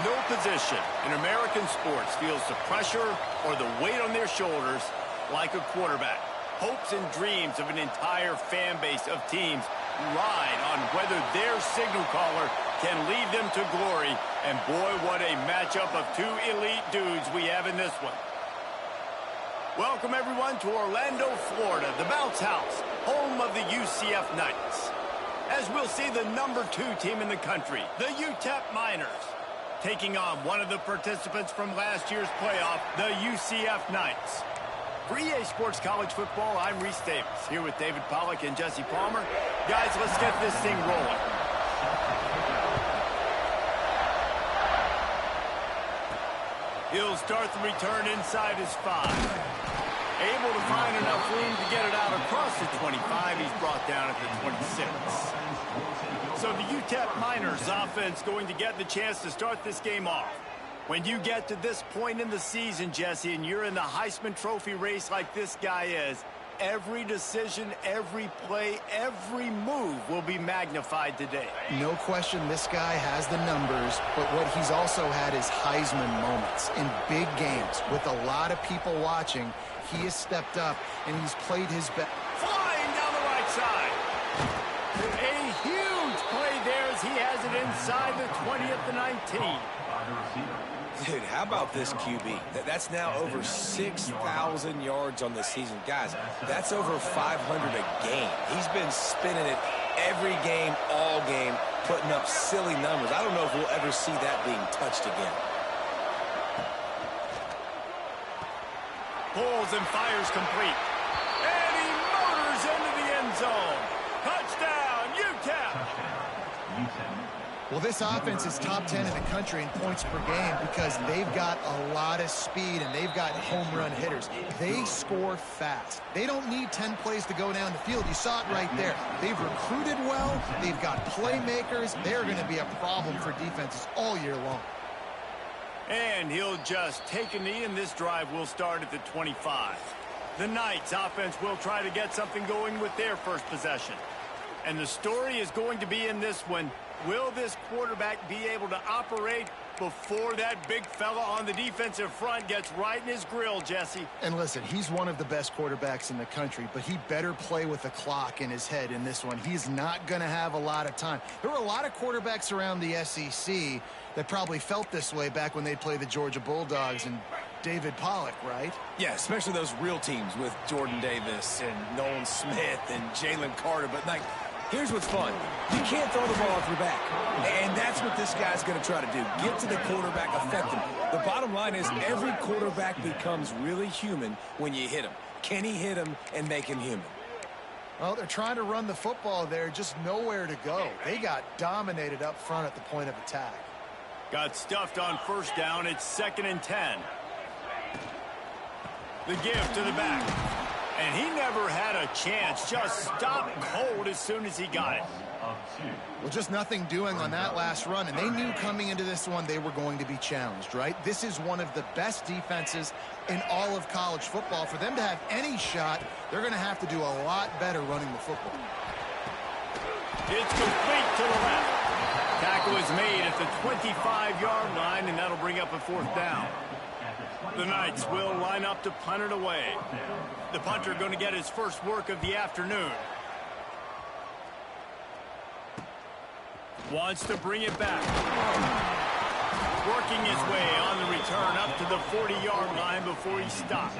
No position in American sports feels the pressure or the weight on their shoulders like a quarterback. Hopes and dreams of an entire fan base of teams ride on whether their signal caller can lead them to glory. And boy, what a matchup of two elite dudes we have in this one. Welcome, everyone, to Orlando, Florida, the bounce house, home of the UCF Knights. As we'll see the #2 team in the country, the UTEP Miners, taking on one of the participants from last year's playoff, the UCF Knights. For EA Sports College Football, I'm Reese Davis, here with David Pollack and Jesse Palmer. Guys, let's get this thing rolling. He'll start the return inside his 5. Able to find enough room to get it out across the 25. He's brought down at the 26. So the UTEP Miners offense going to get the chance to start this game off. When you get to this point in the season, Jesse, and you're in the Heisman Trophy race like this guy is, every decision, every play, every move will be magnified today. No question this guy has the numbers, but what he's also had is Heisman moments in big games. With a lot of people watching, he has stepped up, and he's played his best. Flying down the right side. A huge play there as he has it inside the 20 at the 19. Dude, how about this QB? That's now over 6,000 yards on the season. Guys, that's over 500 a game. He's been spinning it every game, all game, putting up silly numbers. I don't know if we'll ever see that being touched again. Pulls and fires complete. And he motors into the end zone. Touchdown, UTEP! Well, this offense is top 10 in the country in points per game because they've got a lot of speed and they've got home run hitters. They score fast. They don't need 10 plays to go down the field. You saw it right there. They've recruited well. They've got playmakers. They're going to be a problem for defenses all year long. And he'll just take a knee, and this drive will start at the 25. The Knights offense will try to get something going with their first possession. And the story is going to be in this one. Will this quarterback be able to operate before that big fella on the defensive front gets right in his grill, Jesse? And listen, he's one of the best quarterbacks in the country, but he better play with the clock in his head in this one. He's not going to have a lot of time. There were a lot of quarterbacks around the SEC that probably felt this way back when they played the Georgia Bulldogs and David Pollack, right? Yeah, especially those real teams with Jordan Davis and Nolan Smith and Jalen Carter. But, like, here's what's fun. You can't throw the ball off your back. And that's what this guy's going to try to do. Get to the quarterback, affect him. The bottom line is every quarterback becomes really human when you hit him. Can he hit him and make him human? Well, they're trying to run the football there, just nowhere to go. They got dominated up front at the point of attack. Got stuffed on first down. It's 2nd and 10. The give to the back. And he never had a chance. Just stopped cold as soon as he got it. Well, just nothing doing on that last run. And they knew coming into this one they were going to be challenged, right? This is one of the best defenses in all of college football. For them to have any shot, they're going to have to do a lot better running the football. It's complete to the left. Tackle is made at the 25-yard line, and that'll bring up a 4th down. The Knights will line up to punt it away. The punter going to get his first work of the afternoon. Wants to bring it back. Working his way on the return up to the 40-yard line before he stopped.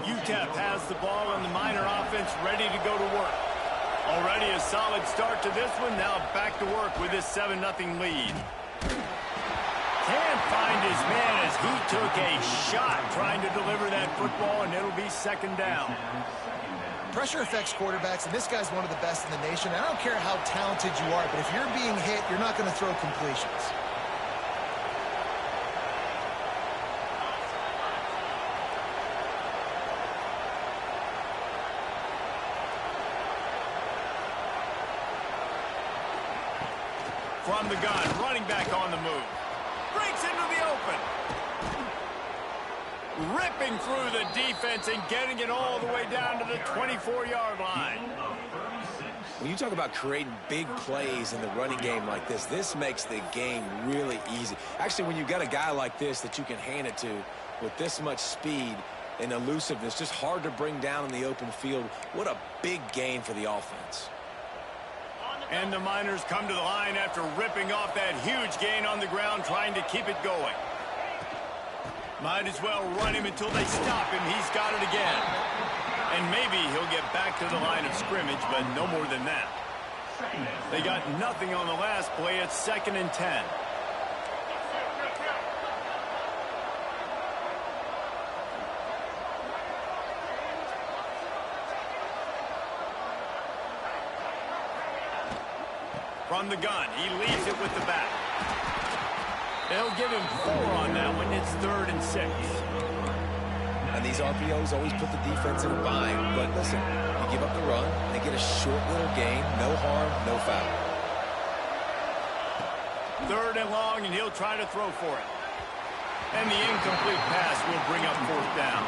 UTEP has the ball, and the Miner offense ready to go to work. Already a solid start to this one. Now back to work with this 7-0 lead. Can't find his man as he took a shot trying to deliver that football, and it'll be 2nd down. Pressure affects quarterbacks, and this guy's one of the best in the nation. I don't care how talented you are, but if you're being hit, you're not going to throw completions. From the gun, running back on the move. Breaks into the open. Ripping through the defense and getting it all the way down to the 24-yard line. When you talk about creating big plays in the running game like this makes the game really easy. Actually, when you've got a guy like this that you can hand it to with this much speed and elusiveness, just hard to bring down in the open field, what a big gain for the offense. And the Miners come to the line after ripping off that huge gain on the ground, trying to keep it going. Might as well run him until they stop him. He's got it again. And maybe he'll get back to the line of scrimmage, but no more than that. They got nothing on the last play. It's 2nd and 10. From the gun, he leaves it with the back. They'll give him 4 on that one. It's 3rd and 6. And these RPOs always put the defense in a bind. But listen, you give up the run, they get a short little gain, no harm, no foul. 3rd and long, and he'll try to throw for it. And the incomplete pass will bring up 4th down.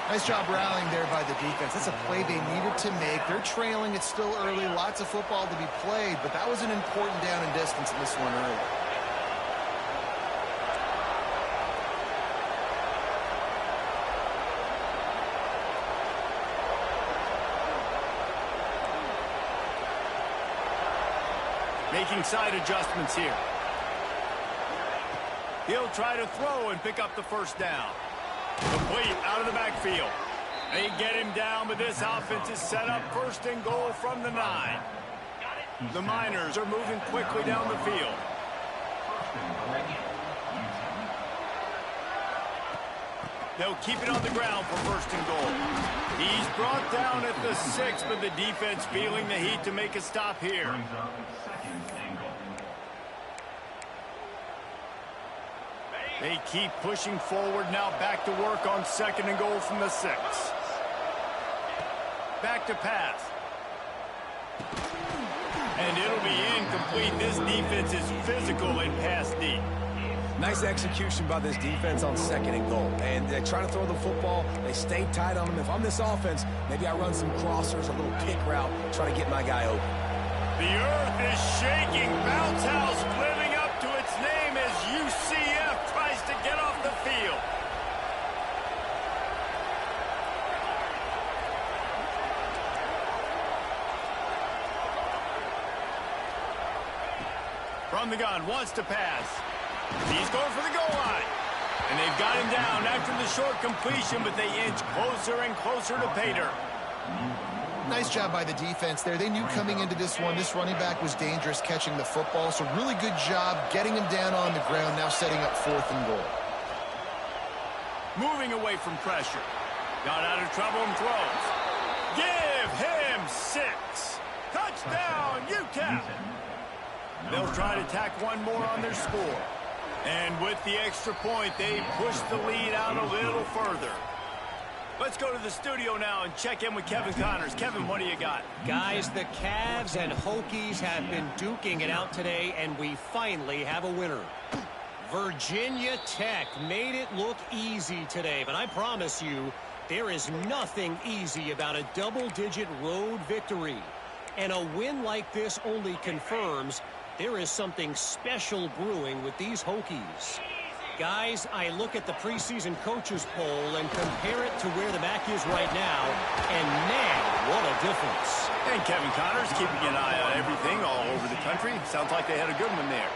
Nice job rallying there by the defense. That's a play they needed to make. They're trailing. It's still early. Lots of football to be played, but that was an important down and distance in this one early. Making side adjustments here. He'll try to throw and pick up the 1st down. Complete out of the backfield. They get him down, but this offense is set up 1st and goal from the 9. The Miners are moving quickly down the field. They'll keep it on the ground for 1st and goal. He's brought down at the 6, but the defense feeling the heat to make a stop here. They keep pushing forward, now back to work on 2nd and goal from the 6. Back to pass. And it'll be incomplete. This defense is physical in pass deep. Nice execution by this defense on 2nd and goal. And they try to throw the football. They stay tight on them. If I'm this offense, maybe I run some crossers, a little pick route, try to get my guy open. The earth is shaking. Bounce house living up to its name as UCF tries to get off the field. From the gun, wants to pass. He's going for the goal line. And they've got him down after the short completion, but they inch closer and closer to pay dirt. Nice job by the defense there. They knew coming into this one, this running back was dangerous catching the football, so really good job getting him down on the ground, now setting up 4th and goal. Moving away from pressure. Got out of trouble and throws. Give him 6. Touchdown, UTEP. They'll try to tack one more on their score. And with the extra point, they push the lead out a little further. Let's go to the studio now and check in with Kevin Connors. Kevin, what do you got? Guys, the Cavs and Hokies have been duking it out today, and we finally have a winner. Virginia Tech made it look easy today, but I promise you, there is nothing easy about a double-digit road victory. And a win like this only confirms there is something special brewing with these Hokies. Guys, I look at the preseason coaches poll and compare it to where the MAC is right now, and man, what a difference. And Kevin Connors keeping an eye on everything all over the country. Sounds like they had a good one there.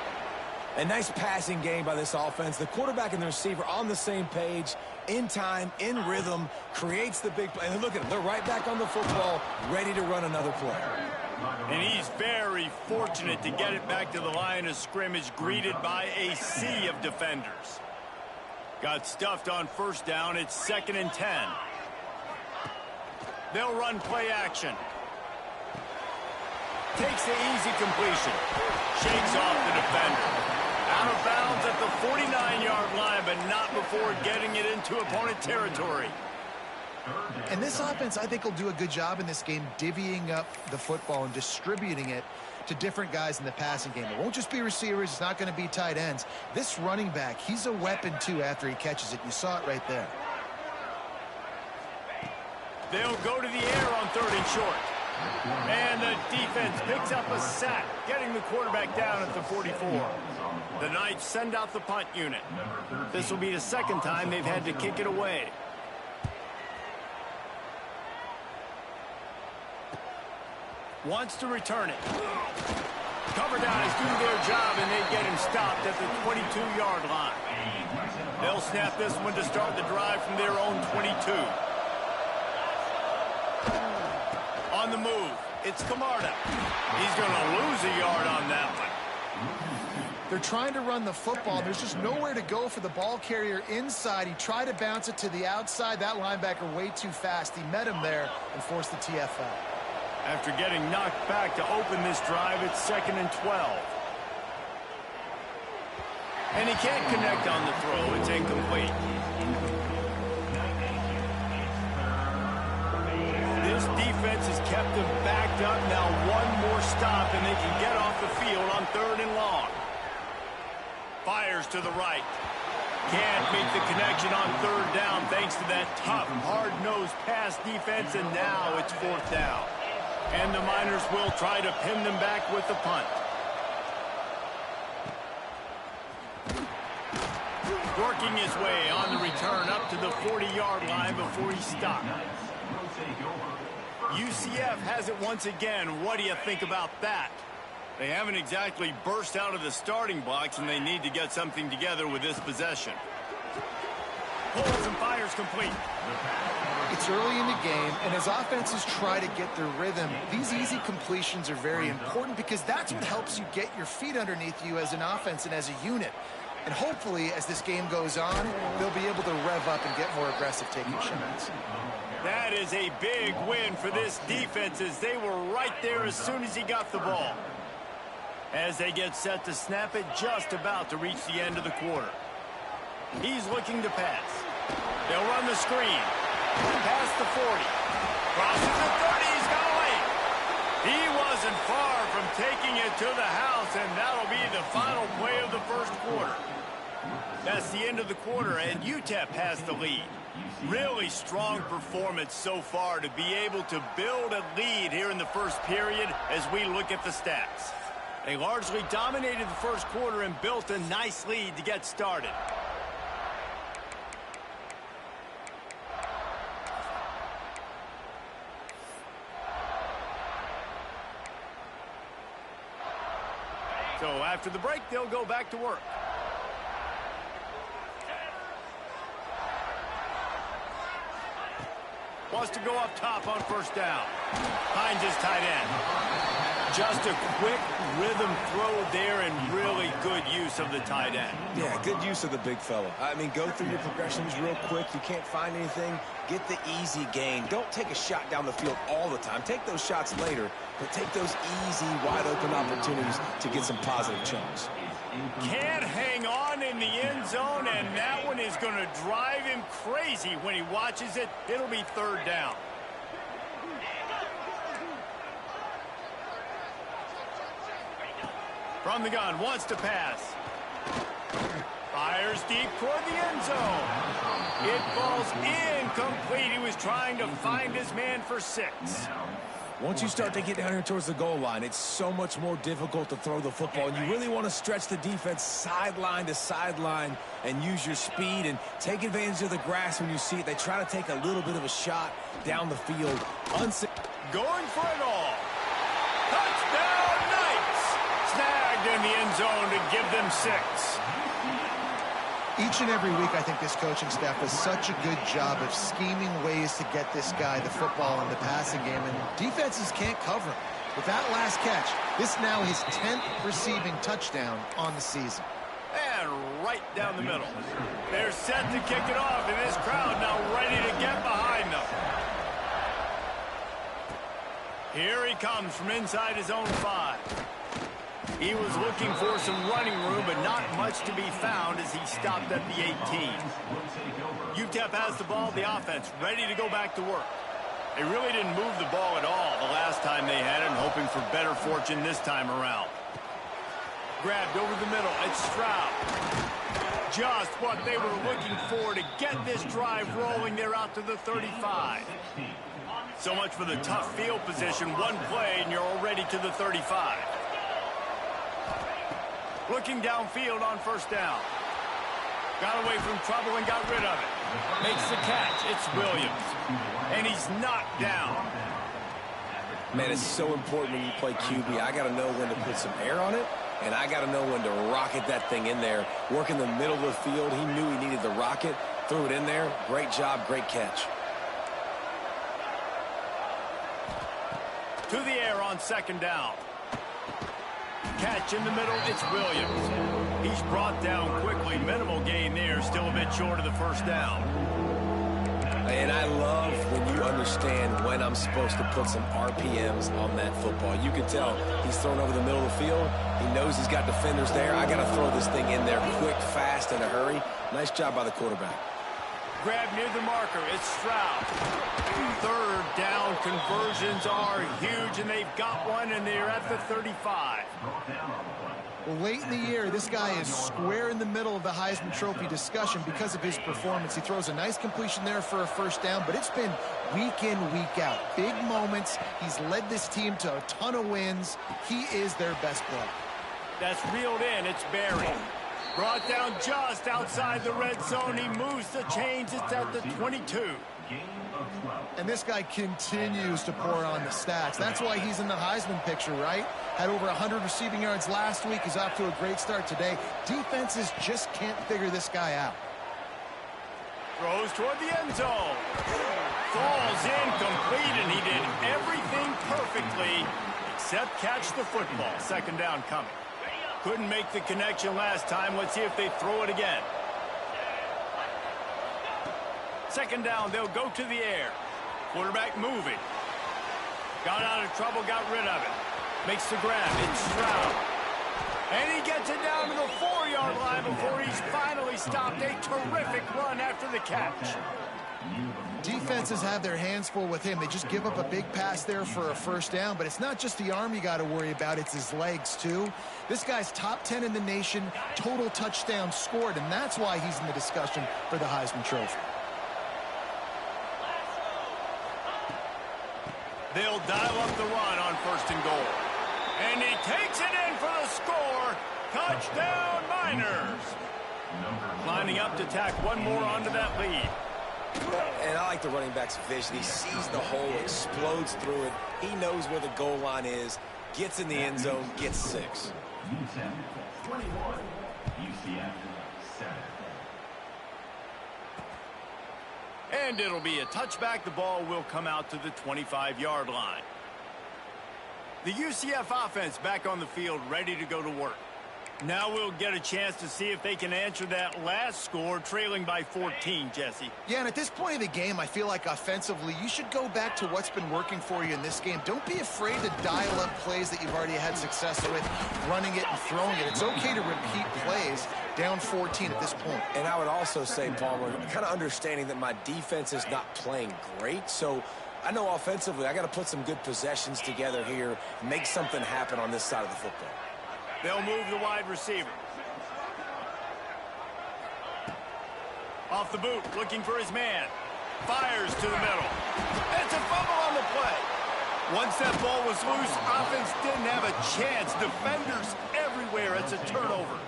A nice passing game by this offense. The quarterback and the receiver on the same page, in time, in rhythm, creates the big play. And look at them. They're right back on the football, ready to run another play. And he's very fortunate to get it back to the line of scrimmage, greeted by a sea of defenders. Got stuffed on 1st down. It's 2nd and 10. They'll run play action. Takes the easy completion. Shakes off the defender. Out of bounds at the 49-yard line, but not before getting it into opponent territory. And this offense, I think, will do a good job in this game divvying up the football and distributing it to different guys in the passing game. It won't just be receivers. It's not going to be tight ends. This running back, he's a weapon, too, after he catches it. You saw it right there. They'll go to the air on 3rd and short. And the defense picks up a sack, getting the quarterback down at the 44. The Knights send out the punt unit. This will be the second time they've had to kick it away. Wants to return it. Cover guys do their job, and they get him stopped at the 22-yard line. They'll snap this one to start the drive from their own 22. On the move, it's Camarda. He's going to lose a yard on that one. They're trying to run the football. There's just nowhere to go for the ball carrier inside. He tried to bounce it to the outside. That linebacker way too fast. He met him there and forced the TFL. After getting knocked back to open this drive, it's 2nd and 12. And he can't connect on the throw. It's incomplete. This defense has kept them backed up. Now one more stop, and they can get off the field on 3rd and long. Fires to the right. Can't make the connection on 3rd down thanks to that tough, hard-nosed pass defense, and now it's 4th down. And the Miners will try to pin them back with the punt. Working his way on the return up to the 40-yard line before he stopped. UCF has it once again. What do you think about that? They haven't exactly burst out of the starting blocks, and they need to get something together with this possession. Pulls and fires complete. It's early in the game, and as offenses try to get their rhythm, these easy completions are very important because that's what helps you get your feet underneath you as an offense and as a unit. And hopefully, as this game goes on, they'll be able to rev up and get more aggressive taking shots. That is a big win for this defense as they were right there as soon as he got the ball. As they get set to snap it, just about to reach the end of the quarter. He's looking to pass. They'll run the screen. Past the 40. Crosses the 30. He's got a lane. He wasn't far from taking it to the house, and that'll be the final play of the first quarter. That's the end of the quarter, and UTEP has the lead. Really strong performance so far to be able to build a lead here in the first period as we look at the stats. They largely dominated the first quarter and built a nice lead to get started. So after the break, they'll go back to work. Wants to go up top on 1st down. Finds his tight end. Just a quick rhythm throw there and really good use of the tight end. Yeah, good use of the big fella. I mean, go through your progressions real quick. You can't find anything. Get the easy gain. Don't take a shot down the field all the time. Take those shots later, but take those easy, wide-open opportunities to get some positive chunks. Can't hang on in the end zone, and that one is going to drive him crazy when he watches it. It'll be 3rd down. From the gun, wants to pass. Fires deep toward the end zone. It falls incomplete. He was trying to find his man for 6. Once you start to get down here towards the goal line, it's so much more difficult to throw the football. And you really want to stretch the defense sideline to sideline and use your speed and take advantage of the grass when you see it. They try to take a little bit of a shot down the field. Going for it all. Touchdown Knights! Snagged in the end zone to give them 6. Each and every week, I think this coaching staff does such a good job of scheming ways to get this guy the football in the passing game, and defenses can't cover him. With that last catch, this now his 10th receiving touchdown on the season. And right down the middle. They're set to kick it off, and this crowd now ready to get behind them. Here he comes from inside his own 5. He was looking for some running room, but not much to be found as he stopped at the 18. UTEP has the ball, the offense ready to go back to work. They really didn't move the ball at all the last time they had it, and hoping for better fortune this time around. Grabbed over the middle, it's Stroud. Just what they were looking for to get this drive rolling. They're out to the 35. So much for the tough field position. One play, and you're already to the 35. Looking downfield on first down. Got away from trouble and got rid of it. Makes the catch. It's Williams. And he's knocked down. Man, it's so important when you play QB. I got to know when to put some air on it, and I got to know when to rocket that thing in there. Work in the middle of the field. He knew he needed the rocket. Threw it in there. Great job, great catch. To the air on second down. Catch in the middle, it's Williams. He's brought down quickly. Minimal gain there, still a bit short of the first down. And I love when you understand when I'm supposed to put some RPMs on that football. You can tell he's thrown over the middle of the field. He knows he's got defenders there. I got to throw this thing in there quick, fast, in a hurry. Nice job by the quarterback. Grab near the marker, it's Stroud. Third down conversions are huge, and they've got one, and they're at the 35. Well, late in the year, this guy is square in the middle of the Heisman Trophy discussion because of his performance. He throws a nice completion there for a first down, but it's been week in, week out. Big moments. He's led this team to a ton of wins. He is their best player. That's reeled in. It's Barry. Brought down just outside the red zone. He moves the chains. It's at the 22. And this guy continues to pour on the stats. That's why he's in the Heisman picture, right? Had over 100 receiving yards last week. He's off to a great start today. Defenses just can't figure this guy out. Throws toward the end zone. Falls incomplete, and he did everything perfectly except catch the football. Second down coming. Couldn't make the connection last time. Let's see if they throw it again. Second down, they'll go to the air. Quarterback moving. Got out of trouble, got rid of it. Makes the grab. It's Stroud. And he gets it down to the 4-yard line before he's finally stopped. A terrific run after the catch. Defenses have their hands full with him. They just give up a big pass there for a first down, but it's not just the arm you got to worry about, it's his legs too. This guy's top 10 in the nation, total touchdowns scored, and that's why he's in the discussion for the Heisman Trophy. They'll dial up the run on first and goal. And he takes it in for the score. Touchdown, Miners. Lining up to tack one more onto that lead. And I like the running back's vision. He sees the hole, explodes through it. He knows where the goal line is, gets in the end zone, gets 6. UTEP 21, UCF 7. And it'll be a touchback. The ball will come out to the 25-yard line. The UCF offense back on the field, ready to go to work. Now we'll get a chance to see if they can answer that last score, trailing by 14, Jesse. Yeah, and at this point of the game, I feel like offensively, you should go back to what's been working for you in this game. Don't be afraid to dial up plays that you've already had success with, running it and throwing it. It's okay to repeat plays down 14 at this point. And I would also say, Palmer, kind of understanding that my defense is not playing great, so I know offensively I got to put some good possessions together here, make something happen on this side of the football. They'll move the wide receiver. Off the boot, looking for his man. Fires to the middle. It's a fumble on the play. Once that ball was loose, offense didn't have a chance. Defenders everywhere. It's a turnover.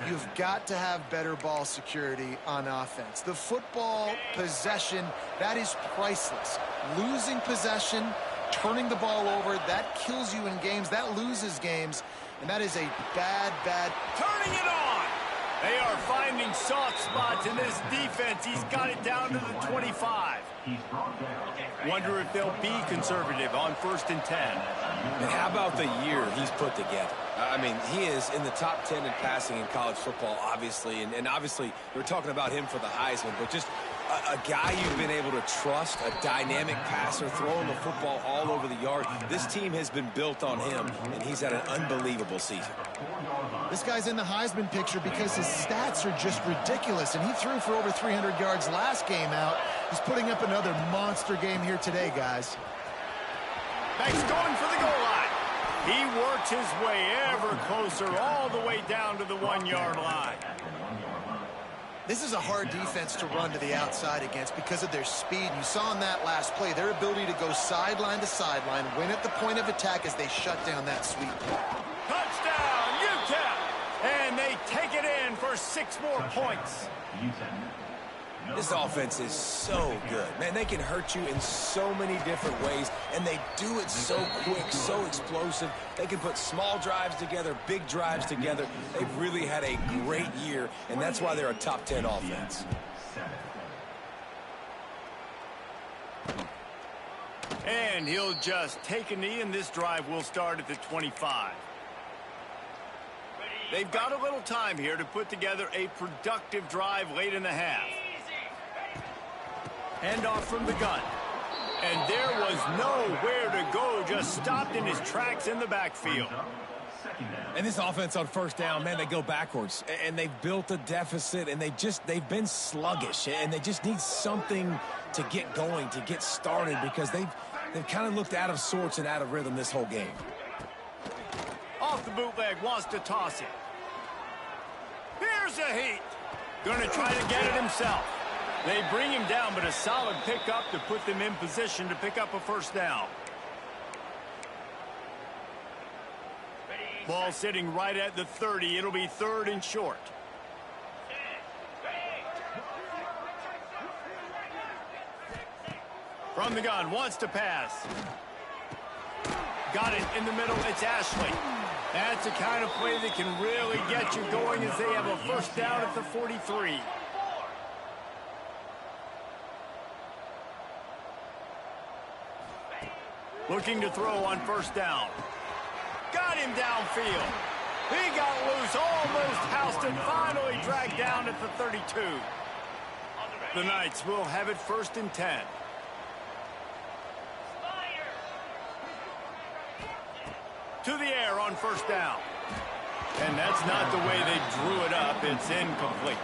You've got to have better ball security on offense. The football possession, that is priceless. Losing possession, turning the ball over, that kills you in games. That loses games. And that is a bad. Turning it on. They are finding soft spots in this defense. He's got it down to the 25. Wonder if they'll be conservative on first and 10. And how about the year he's put together? I mean, he is in the top 10 in passing in college football, obviously. And obviously, we're talking about him for the Heisman, but just a guy you've been able to trust, a dynamic passer, throwing the football all over the yard. This team has been built on him, and he's had an unbelievable season. This guy's in the Heisman picture because his stats are just ridiculous, and he threw for over 300 yards last game out. He's putting up another monster game here today, guys. He's going for the goal line. He works his way ever closer all the way down to the 1-yard line. This is a hard defense to run to the outside against because of their speed. You saw in that last play their ability to go sideline to sideline, win at the point of attack as they shut down that sweep. Touchdown, UTEP! And they take it in for 6 more points. This offense is so good. Man, they can hurt you in so many different ways, and they do it so quick, so explosive. They can put small drives together, big drives together. They've really had a great year, and that's why they're a top 10 offense. And he'll just take a knee, and this drive will start at the 25. They've got a little time here to put together a productive drive late in the half. Handoff from the gun. And there was nowhere to go, just stopped in his tracks in the backfield. And this offense on first down, man, they go backwards. And they've built a deficit, and they've been sluggish. And they just need something to get going, to get started, because they've kind of looked out of sorts and out of rhythm this whole game. Off the bootleg, wants to toss it. Here's a heat. Gonna try to get it himself. They bring him down, but a solid pickup to put them in position to pick up a first down. Ball sitting right at the 30. It'll be 3rd and short. From the gun, wants to pass. Got it in the middle. It's Ashley. That's the kind of play that can really get you going as they have a first down at the 43. Looking to throw on first down. Got him downfield. He got loose, almost housed and finally dragged down at the 32. The Knights will have it 1st and 10. To the air on first down. And that's not the way they drew it up. It's incomplete.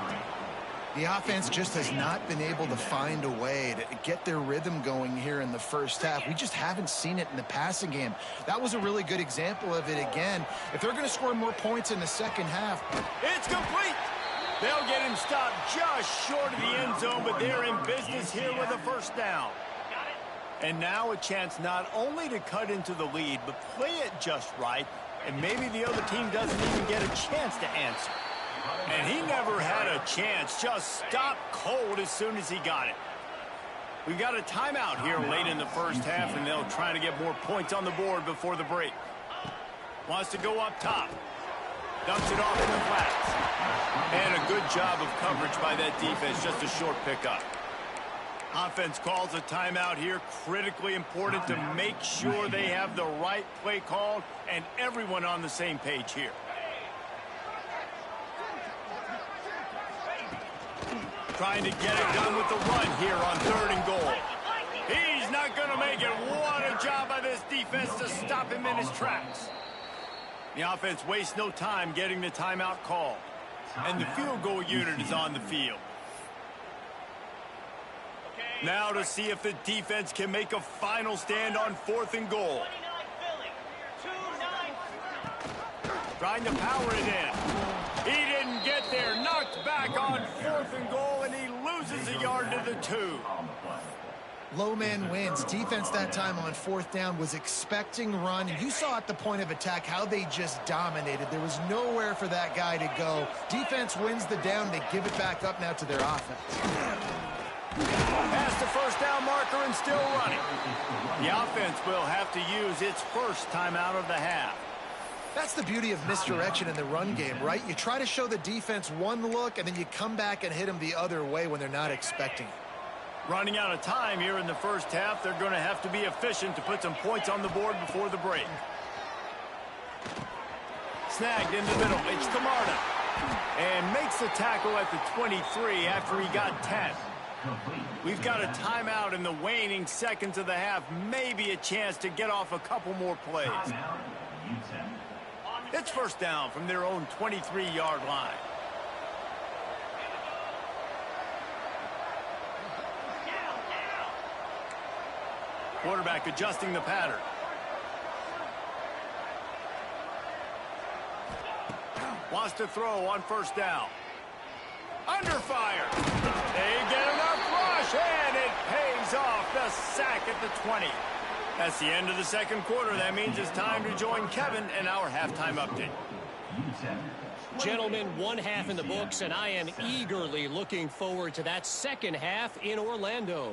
The offense just has not been able to find a way to get their rhythm going here in the first half. We just haven't seen it in the passing game. That was a really good example of it again. If they're going to score more points in the second half. It's complete. They'll get him stopped just short of the end zone, but they're in business here with a first down. And now a chance not only to cut into the lead, but play it just right, and maybe the other team doesn't even get a chance to answer. And he never had a chance, just stopped cold as soon as he got it. We've got a timeout here late in the first half, and they'll try to get more points on the board before the break. Wants to go up top. Dumps it off in the flats. And a good job of coverage by that defense, just a short pickup. Offense calls a timeout here. Critically important to make sure they have the right play called and everyone on the same page here. Trying to get it done with the run here on 3rd and goal. He's not going to make it. What a job by this defense to stop him in his tracks. The offense wastes no time getting the timeout called. And the field goal unit is on the field. Now to see if the defense can make a final stand on 4th and goal. Trying to power it in. He didn't get there. Knocked back on 4th and goal, and he loses a yard to the 2. Low man wins. Defense that time on 4th down was expecting run. You saw at the point of attack how they just dominated. There was nowhere for that guy to go. Defense wins the down. They give it back up now to their offense. Past the first down marker and still running. The offense will have to use its first timeout of the half. That's the beauty of misdirection in the run game, right? You try to show the defense one look, and then you come back and hit them the other way when they're not expecting it. Running out of time here in the first half. They're going to have to be efficient to put some points on the board before the break. Snagged in the middle. It's Camarda. And makes the tackle at the 23 after he got 10. We've got a timeout in the waning seconds of the half. Maybe a chance to get off a couple more plays. It's first down from their own 23-yard line. Quarterback adjusting the pattern. Wants to throw on first down. Under fire. They get enough rush, and it pays off. The sack at the 20. That's the end of the second quarter. That means it's time to join Kevin in our halftime update. Gentlemen, one half in the books, and I am eagerly looking forward to that second half in Orlando.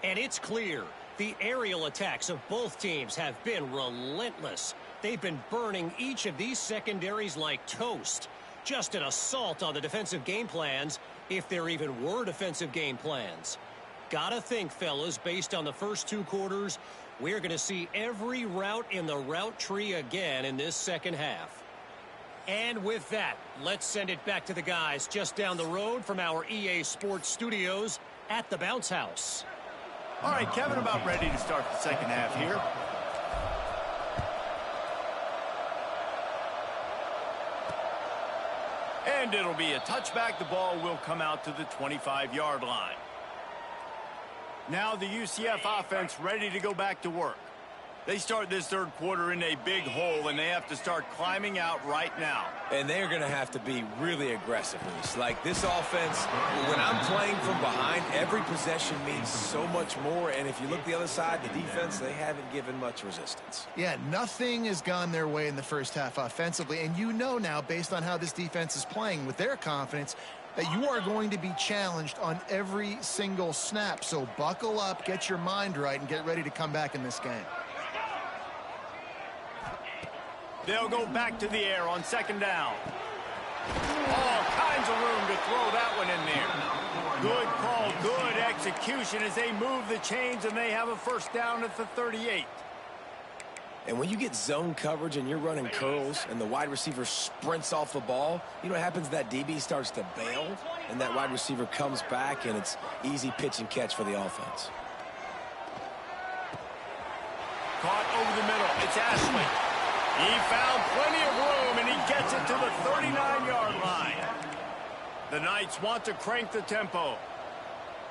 And it's clear, the aerial attacks of both teams have been relentless. They've been burning each of these secondaries like toast. Just an assault on the defensive game plans, if there even were defensive game plans. Gotta think, fellas, based on the first two quarters, we're going to see every route in the route tree again in this second half. And with that, let's send it back to the guys just down the road from our EA Sports studios at the Bounce House. All right, Kevin, about ready to start the second half here. And it'll be a touchback. The ball will come out to the 25-yard line. Now the UCF offense ready to go back to work. They start this third quarter in a big hole, and they have to start climbing out right now. And they're going to have to be really aggressive. Like this offense, when I'm playing from behind, every possession means so much more. And if you look the other side, the defense, they haven't given much resistance. Yeah, nothing has gone their way in the first half offensively. And you know now, based on how this defense is playing with their confidence, that you are going to be challenged on every single snap. So buckle up, get your mind right, and get ready to come back in this game. They'll go back to the air on second down. All kinds of room to throw that one in there. Good call, good execution as they move the chains, and they have a first down at the 38. And when you get zone coverage and you're running curls and the wide receiver sprints off the ball, you know what happens? That DB starts to bail, and that wide receiver comes back, and it's easy pitch and catch for the offense. Caught over the middle. It's Ashley. He found plenty of room, and he gets it to the 39-yard line. The Knights want to crank the tempo.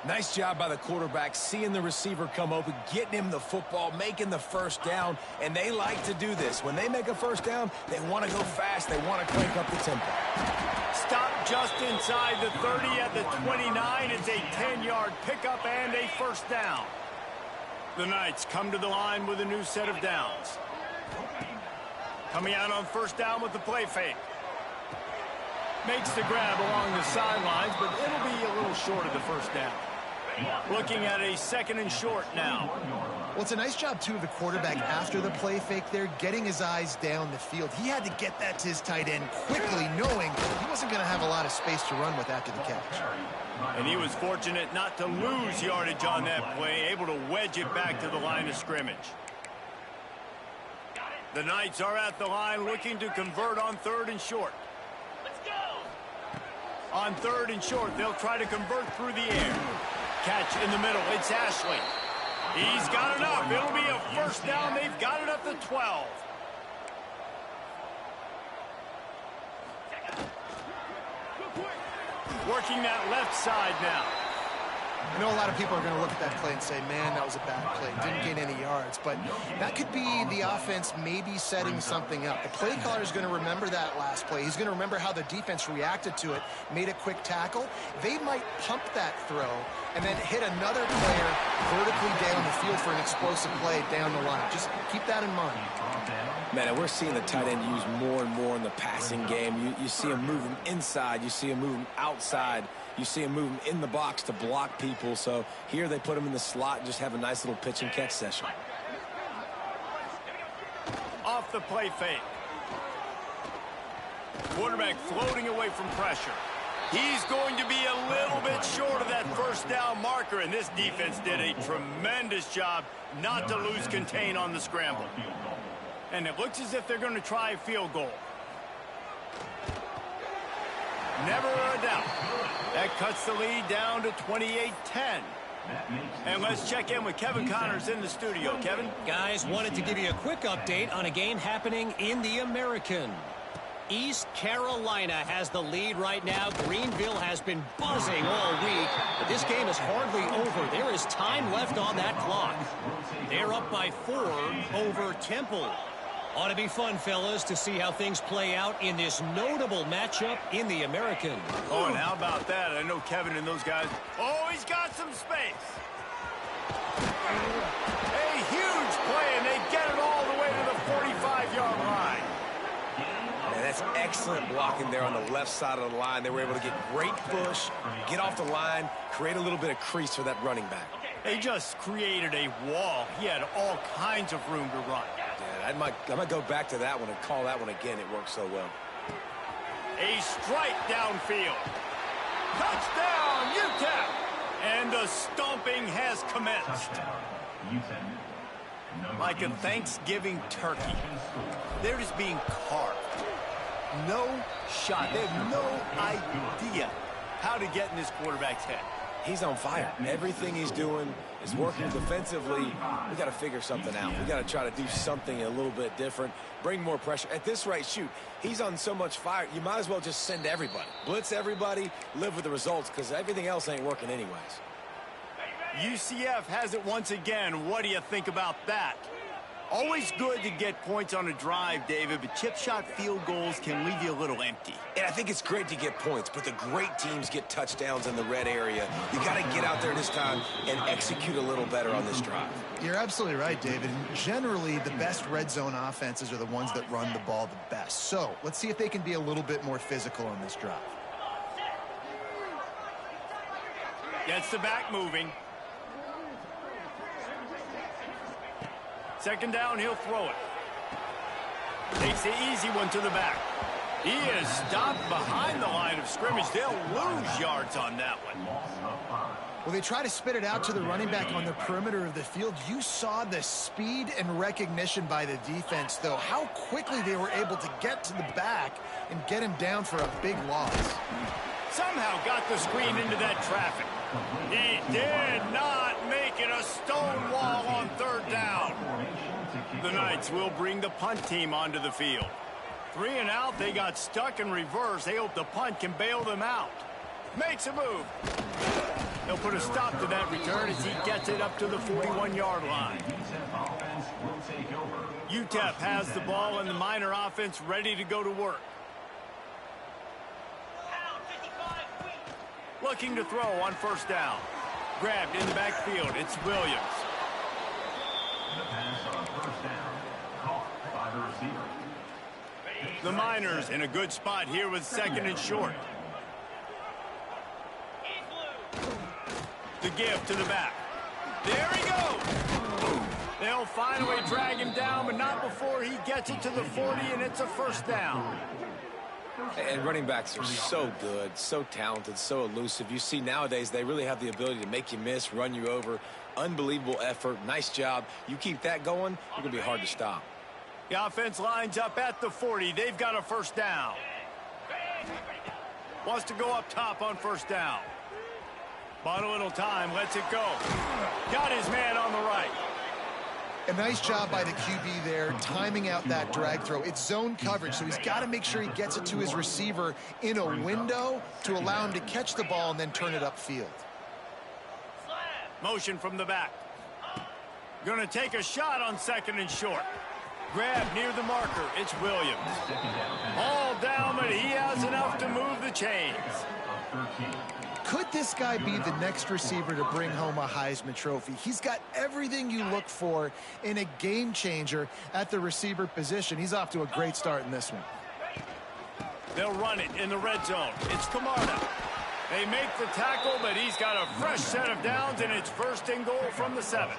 Nice job by the quarterback, seeing the receiver come open, getting him the football, making the first down, and they like to do this. When they make a first down, they want to go fast. They want to crank up the tempo. Stop just inside the 30 at the 29. It's a 10-yard pickup and a first down. The Knights come to the line with a new set of downs. Coming out on first down with the play fake. Makes the grab along the sidelines, but it'll be a little short of the first down. Looking at a second and short now. Well, it's a nice job, too, of the quarterback after the play fake there, getting his eyes down the field. He had to get that to his tight end quickly, knowing he wasn't going to have a lot of space to run with after the catch. And he was fortunate not to lose yardage on that play, able to wedge it back to the line of scrimmage. The Knights are at the line looking to convert on third and short. Let's go! On third and short, they'll try to convert through the air. Catch in the middle. It's Ashley. He's got enough. It'll be a first down. They've got it up to 12. Working that left side now. I know a lot of people are going to look at that play and say, man, that was a bad play. Didn't gain any yards. But that could be the offense maybe setting something up. The play caller is going to remember that last play. He's going to remember how the defense reacted to it, made a quick tackle. They might pump that throw and then hit another player vertically down the field for an explosive play down the line. Just keep that in mind. Man, and we're seeing the tight end used more and more in the passing game. You see him move him inside. You see him move him outside. You see him move him in the box to block people. So here they put him in the slot and just have a nice little pitch and catch session. Off the play fake. Quarterback floating away from pressure. He's going to be a little bit short of that first down marker, and this defense did a tremendous job not to lose contain on the scramble. And it looks as if they're going to try a field goal. Never a doubt. That cuts the lead down to 28-10. And let's check in with Kevin Connors in the studio. Kevin? Guys, wanted to give you a quick update on a game happening in the American. East Carolina has the lead right now. Greenville has been buzzing all week, but this game is hardly over. There is time left on that clock. They're up by 4 over Temple. Ought to be fun, fellas, to see how things play out in this notable matchup in the American. Oh, and how about that? I know Kevin and those guys. Oh, he's got some space. A huge play, and they get it all the way to the 45-yard line. And that's excellent blocking there on the left side of the line. They were able to get great push, get off the line, create a little bit of crease for that running back. They just created a wall. He had all kinds of room to run. Yeah, I might go back to that one and call that one again. It worked so well. A strike downfield. Touchdown, UTEP! And the stomping has commenced. Touchdown, UTEP. Like a Thanksgiving turkey. They're just being carved. No shot. They have no idea how to get in this quarterback's head. He's on fire. Everything he's doing is working defensively. We got to figure something out. We got to try to do something a little bit different, bring more pressure. At this rate, shoot, he's on so much fire, you might as well just send everybody. Blitz everybody, live with the results, because everything else ain't working anyways. UCF has it once again. What do you think about that? Always good to get points on a drive, David, but chip shot field goals can leave you a little empty. And I think it's great to get points, but the great teams get touchdowns in the red area. You got to get out there this time and execute a little better on this drive. You're absolutely right, David. And generally, the best red zone offenses are the ones that run the ball the best. So let's see if they can be a little bit more physical on this drive. Gets the back moving. Second down, he'll throw it. Takes the easy one to the back. He is stopped behind the line of scrimmage. They'll lose yards on that one. Well, they try to spit it out to the running back on the perimeter of the field. You saw the speed and recognition by the defense, though. How quickly they were able to get to the back and get him down for a big loss. Somehow got the screen into that traffic. He did not make it a stone wall on third down. The Knights will bring the punt team onto the field. 3 and out, they got stuck in reverse. They hope the punt can bail them out. Makes a move. They'll put a stop to that return as he gets it up to the 41-yard line. UTEP has the ball and the Miner offense ready to go to work. Looking to throw on first down. Grabbed in the backfield. It's Williams. The pass on first down, caught by the receiver. The Miners in a good spot here with second and short. The give to the back. There he goes. They'll finally drag him down, but not before he gets it to the 40, and it's a first down. And running backs are so good, so talented, so elusive. You see nowadays they really have the ability to make you miss, run you over. Unbelievable effort. Nice job. You keep that going, you're going to be hard to stop. The offense lines up at the 40. They've got a first down. Wants to go up top on first down. Bought a little time. Lets it go. Got his man on the right. A nice job by the QB there, timing out that drag throw. It's zone coverage, so he's got to make sure he gets it to his receiver in a window to allow him to catch the ball and then turn it upfield. Motion from the back. Going to take a shot on second and short. Grab near the marker. It's Williams. All down, but he has enough to move the chains. Could this guy be the next receiver to bring home a Heisman Trophy? He's got everything you look for in a game changer at the receiver position. He's off to a great start in this one. They'll run it in the red zone. It's Camarda. They make the tackle, but he's got a fresh set of downs, and it's first and goal from the 7.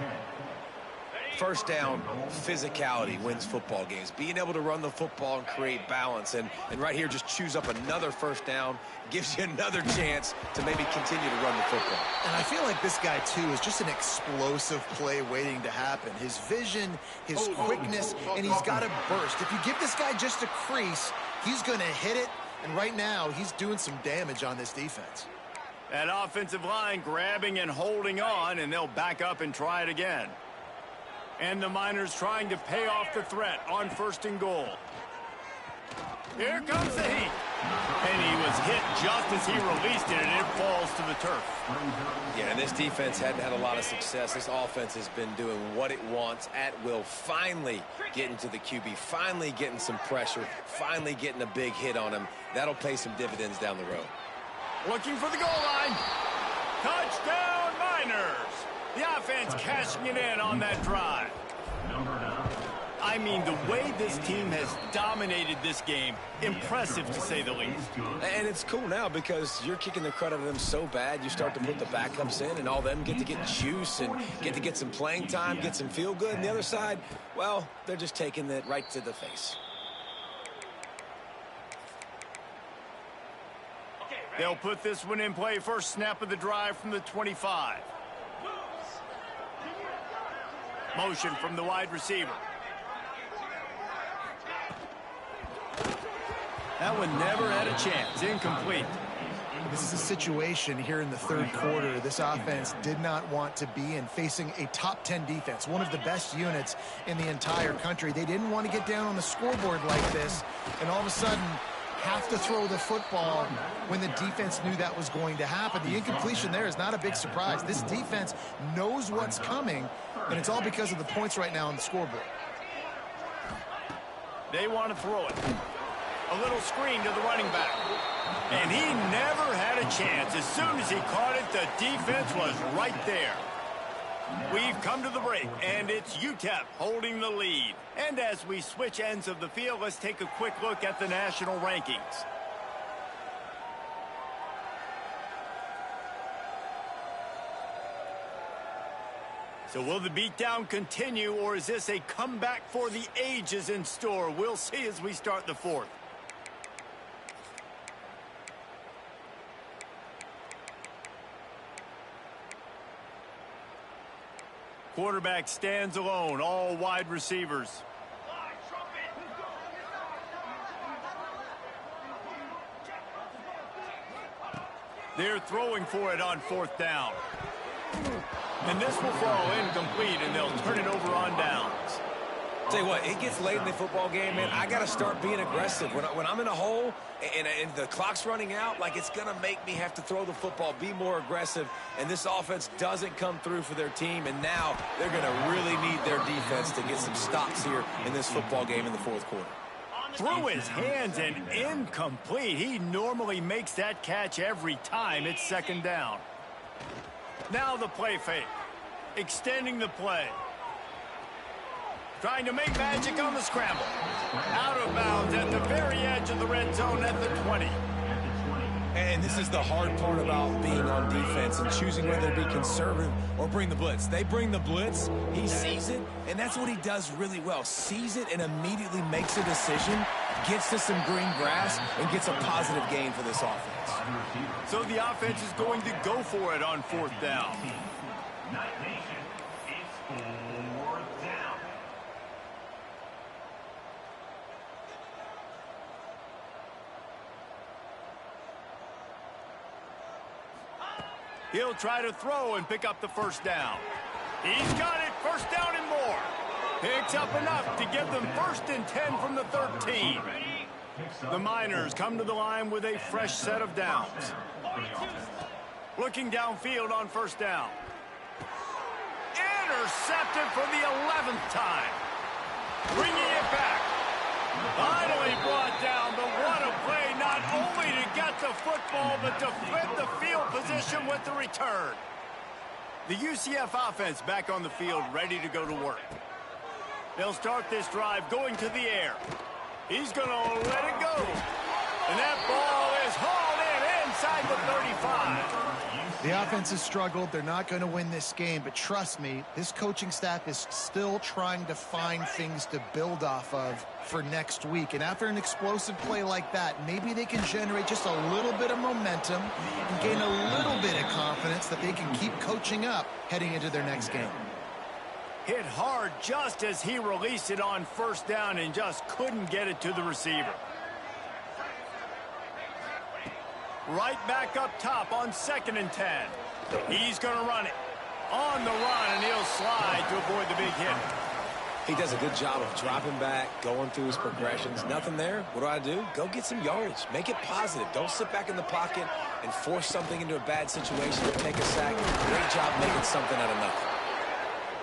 First down, physicality wins football games. Being able to run the football and create balance. And right here, just choose up another first down. Gives you another chance to maybe continue to run the football. And I feel like this guy, too, is just an explosive play waiting to happen. His vision, his quickness, and he's got a burst. If you give this guy just a crease, he's going to hit it. And right now, he's doing some damage on this defense. That offensive line grabbing and holding on, and they'll back up and try it again. And the Miners trying to pay off the threat on first and goal. Here comes the heat. And he was hit just as he released it, and it falls to the turf. Yeah, and this defense hadn't had a lot of success. This offense has been doing what it wants at will, finally getting to the QB, finally getting some pressure, finally getting a big hit on him. That'll pay some dividends down the road. Looking for the goal line. Touchdown, Miners. The offense cashing it in on that drive. I mean, the way this team has dominated this game, impressive to say the least. And it's cool now because you're kicking the crud out of them so bad, you start to put the backups in, and all them get to get juice and get to get some playing time, get some feel good. And the other side, well, they're just taking it right to the face. They'll put this one in play. First snap of the drive from the 25. Motion from the wide receiver. That one never had a chance. Incomplete. This is a situation here in the third quarter this offense did not want to be in, facing a top 10 defense, one of the best units in the entire country. They didn't want to get down on the scoreboard like this and all of a sudden have to throw the football when the defense knew that was going to happen. The incompletion there is not a big surprise. This defense knows what's coming, and it's all because of the points right now on the scoreboard. They want to throw it. A little screen to the running back. And he never had a chance. As soon as he caught it, the defense was right there. We've come to the break, and it's UTEP holding the lead. And as we switch ends of the field, let's take a quick look at the national rankings. So will the beatdown continue, or is this a comeback for the ages in store? We'll see as we start the fourth. Quarterback stands alone, all wide receivers. They're throwing for it on fourth down. And this will fall incomplete, and they'll turn it over on downs. Tell you what, it gets late in the football game, man. I got to start being aggressive. When I'm in a hole and the clock's running out, like, it's going to make me have to throw the football, be more aggressive. And this offense doesn't come through for their team, and now they're going to really need their defense to get some stops here in this football game in the fourth quarter. Through his hands and incomplete. He normally makes that catch every time. It's second down. Now the play fake. Extending the play. Trying to make magic on the scramble. Out of bounds at the very edge of the red zone at the 20. And this is the hard part about being on defense and choosing whether to be conservative or bring the blitz. They bring the blitz, he sees it, and that's what he does really well. Sees it and immediately makes a decision, gets to some green grass, and gets a positive gain for this offense. So the offense is going to go for it on fourth down. He'll try to throw and pick up the first down. He's got it, first down and more. Picks up enough to give them first and 10 from the 13. The Miners come to the line with a fresh set of downs. Looking downfield on first down. Intercepted for the 11th time. Bringing it back. Finally brought down, but what a play, not only to get the football, but to flip the field position with the return. The UCF offense back on the field, ready to go to work. They'll start this drive going to the air. He's going to let it go. And that ball is hauled in inside the 35. The offense has struggled. They're not going to win this game, but trust me, this coaching staff is still trying to find things to build off of for next week. And after an explosive play like that, maybe they can generate just a little bit of momentum and gain a little bit of confidence that they can keep coaching up heading into their next game. Hit hard just as he released it on first down and just couldn't get it to the receiver. Right back up top on 2nd and 10. He's going to run it. On the run, and he'll slide to avoid the big hit. He does a good job of dropping back, going through his progressions. Nothing there. What do? Go get some yardage. Make it positive. Don't sit back in the pocket and force something into a bad situation or take a sack. Great job making something out of nothing.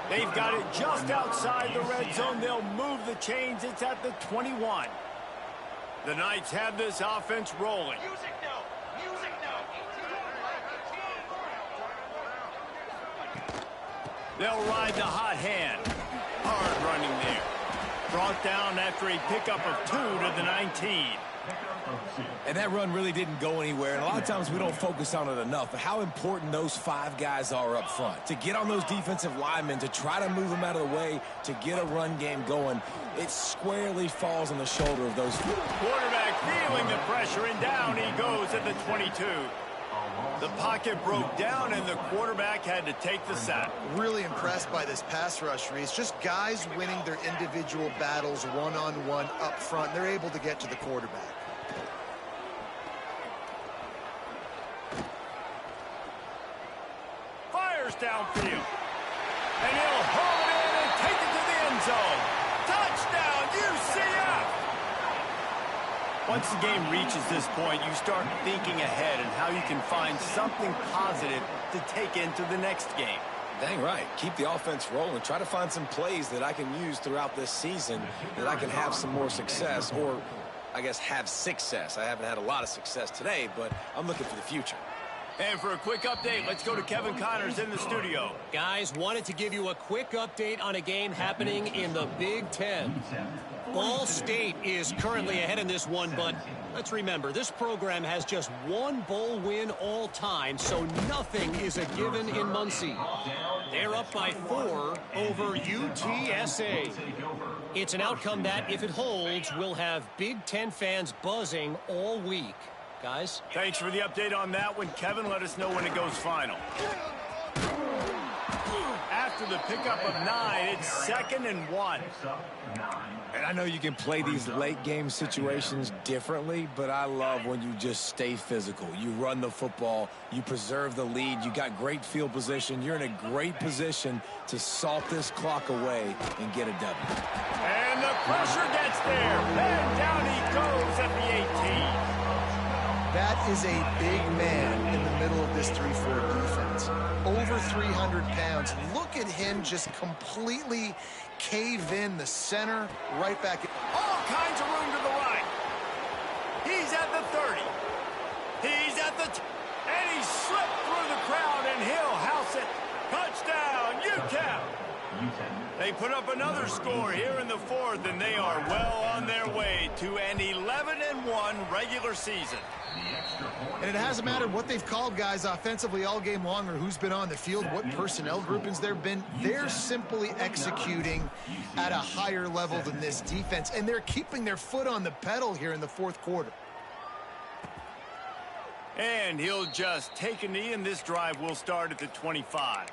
They've got it just outside the red zone. They'll move the chains. It's at the 21. The Knights have this offense rolling. They'll ride the hot hand. Hard running there. Brought down after a pickup of 2 to the 19. And that run really didn't go anywhere. And a lot of times we don't focus on it enough. But how important those 5 guys are up front. To get on those defensive linemen, to try to move them out of the way, to get a run game going, it squarely falls on the shoulder of those. Quarterback feeling the pressure, and down he goes at the 22. The pocket broke down, and the quarterback had to take the sack. Really impressed by this pass rush, Reese. Just guys winning their individual battles one-on-one up front. They're able to get to the quarterback. Fires downfield. And he'll haul it in and take it to the end zone. Touchdown, UCF! Once the game reaches this point, you start thinking ahead and how you can find something positive to take into the next game. Dang right. Keep the offense rolling. Try to find some plays that I can use throughout this season that I can have some more success, or I guess have success. I haven't had a lot of success today, but I'm looking for the future. And for a quick update, let's go to Kevin Connors in the studio. Guys, wanted to give you a quick update on a game happening in the Big Ten. Ball State is currently ahead in this one, but let's remember, this program has just 1 bowl win all time, so nothing is a given in Muncie. They're up by 4 over UTSA. It's an outcome that, if it holds, will have Big Ten fans buzzing all week. Guys? Thanks for the update on that one, Kevin. Let us know when it goes final. After the pickup of 9, it's 2nd and 1. And I know you can play these late game situations differently, but I love when you just stay physical. You run the football, you preserve the lead, you got great field position, you're in a great position to salt this clock away and get a W. And the pressure gets there, and down he goes at the 18. That is a big man in the middle of this 3-4 defense. Over 300 pounds. Look at him just completely cave in the center, right back. All kinds of room to the right. He's at the 30. He's at the... and he slipped through the crowd, and he'll house it. Touchdown, UTEP. They put up another score here in the 4th, and they are well on their way to an 11-1 regular season. And it hasn't mattered what they've called guys offensively all game long or who's been on the field, what personnel groupings there have been. They're simply executing at a higher level than this defense, and they're keeping their foot on the pedal here in the 4th quarter. And he'll just take a knee, and this drive will start at the 25.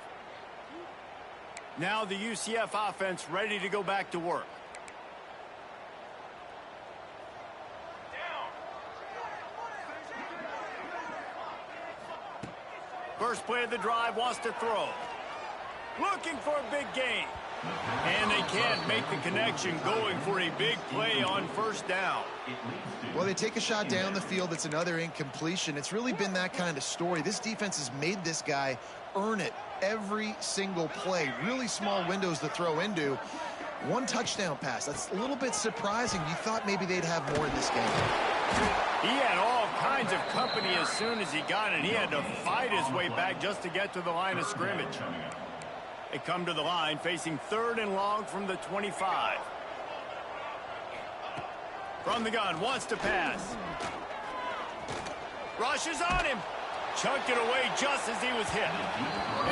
Now the UCF offense ready to go back to work. First play of the drive, wants to throw. Looking for a big gain. And they can't make the connection, going for a big play on 1st down. Well, they take a shot down the field. It's another incompletion. It's really been that kind of story. This defense has made this guy earn it every single play. Really small windows to throw into. 1 touchdown pass. That's a little bit surprising. You thought maybe they'd have more in this game. He had all kinds of company as soon as he got it. He had to fight his way back just to get to the line of scrimmage. They come to the line facing 3rd and long from the 25. From the gun, wants to pass. Rushes on him. Chucked it away just as he was hit.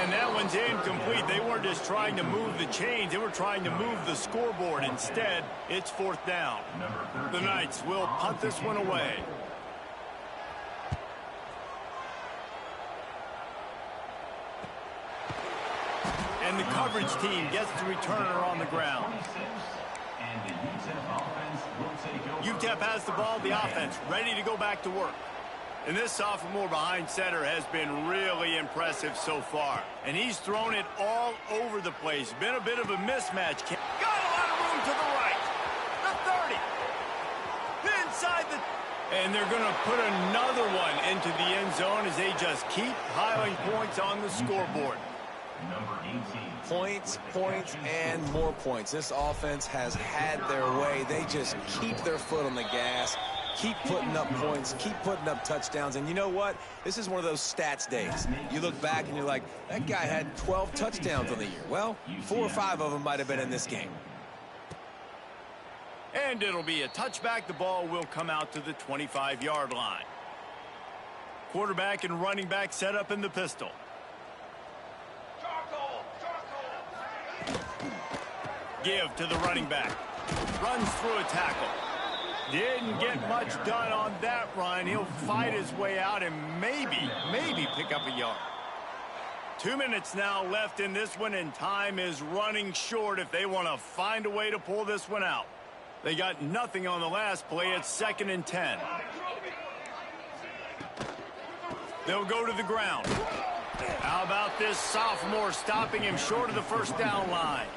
And that one's incomplete. They weren't just trying to move the chains. They were trying to move the scoreboard. Instead, it's 4th down. The Knights will punt this one away. And the coverage team gets the returner on the ground. UTEP has the ball, the offense ready to go back to work. And this sophomore behind center has been really impressive so far. And he's thrown it all over the place. Been a bit of a mismatch. Got a lot of And they're going to put another one into the end zone as they just keep piling points on the scoreboard. Number 18. Points, points, and more points. This offense has had their way. They just keep their foot on the gas, keep putting up points, keep putting up touchdowns. And you know what? This is one of those stats days. You look back and you're like, that guy had 12 touchdowns on the year. Well, 4 or 5 of them might have been in this game. And it'll be a touchback. The ball will come out to the 25-yard line. Quarterback and running back set up in the pistol. Give to the running back. Runs through a tackle. Didn't get much done on that run. He'll fight his way out and maybe pick up a yard. 2 minutes now left in this one, and time is running short if they want to find a way to pull this one out. They got nothing on the last play. It's 2nd and 10. They'll go to the ground. How about this sophomore stopping him short of the first down line?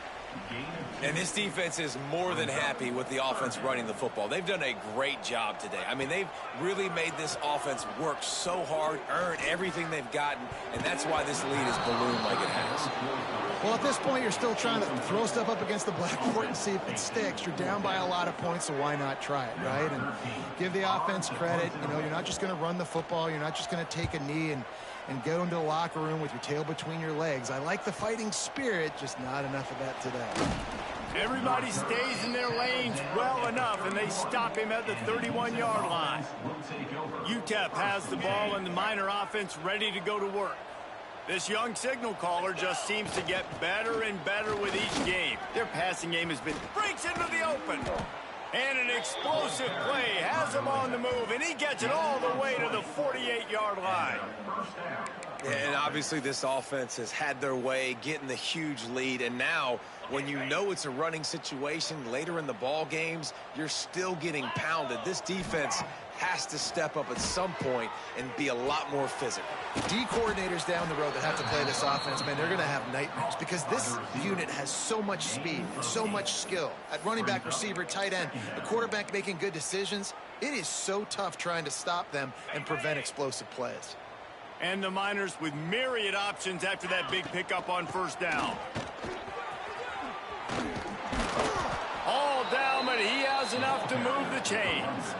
And this defense is more than happy with the offense running the football. They've done a great job today. I mean, they've really made this offense work so hard, earn everything they've gotten, and that's why this lead has ballooned like it has. Well, at this point, you're still trying to throw stuff up against the blackboard and see if it sticks. You're down by a lot of points, so why not try it, right? And give the offense credit. You know, you're not just going to run the football. You're not just going to take a knee and go into the locker room with your tail between your legs. I like the fighting spirit, just not enough of that today. Everybody stays in their lanes well enough, and they stop him at the 31-yard line. UTEP has the ball, and the Miner offense ready to go to work. This young signal caller just seems to get better and better with each game. Their passing game has been breaks into the open. And an explosive play has him on the move, and he gets it all the way to the 48-yard line. And obviously this offense has had their way, getting the huge lead, and now when you know it's a running situation later in the ball games, you're still getting pounded. This defense has to step up at some point and be a lot more physical. D coordinators down the road that have to play this offense, man, they're going to have nightmares because this unit has so much speed and so much skill. At running back, receiver, tight end, the quarterback making good decisions, it is so tough trying to stop them and prevent explosive plays. And the Miners with myriad options after that big pickup on first down. All down, but he has enough to move the chains.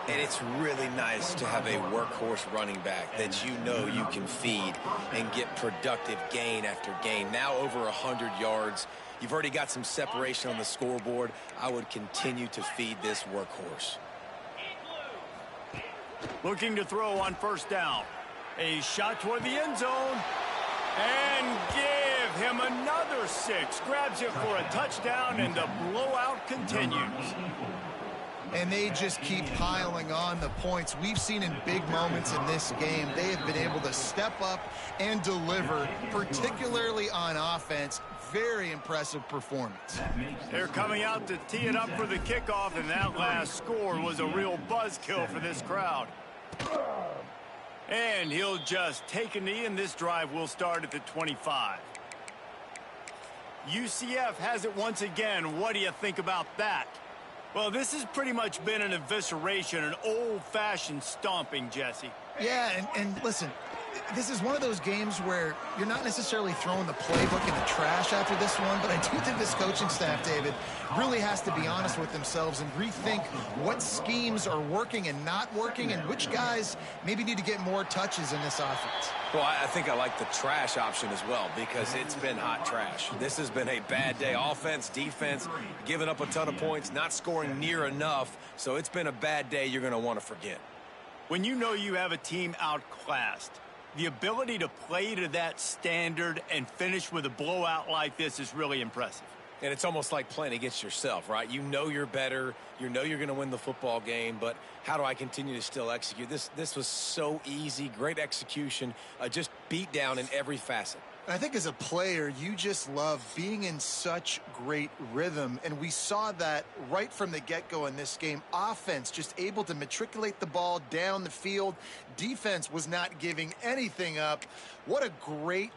And it's really nice to have a workhorse running back that you know you can feed and get productive gain after gain. Now over 100 yards. You've already got some separation on the scoreboard. I would continue to feed this workhorse. Looking to throw on first down. A shot toward the end zone. And give him another 6. Grabs it for a touchdown, and the blowout continues. And they just keep piling on the points. We've seen in big moments in this game, they have been able to step up and deliver, particularly on offense. Very impressive performance. They're coming out to tee it up for the kickoff, and that last score was a real buzzkill for this crowd. And he'll just take a knee, and this drive will start at the 25. UCF has it once again. What do you think about that? Well, this has pretty much been an evisceration, an old-fashioned stomping, Jesse. Yeah, and listen, this is one of those games where you're not necessarily throwing the playbook in the trash after this one, but I do think this coaching staff, David, really has to be honest with themselves and rethink what schemes are working and not working and which guys maybe need to get more touches in this offense. Well, I think I like the trash option as well because it's been hot trash. This has been a bad day. Offense, defense, giving up a ton of points, not scoring near enough. So it's been a bad day you're going to want to forget. When you know you have a team outclassed, the ability to play to that standard and finish with a blowout like this is really impressive. And it's almost like playing against yourself, right? You know you're better. You know you're going to win the football game, but how do I continue to still execute? This was so easy, great execution, just beat down in every facet. I think as a player, you just love being in such great rhythm, and we saw that right from the get-go in this game. Offense just able to matriculate the ball down the field. Defense was not giving anything up. What a great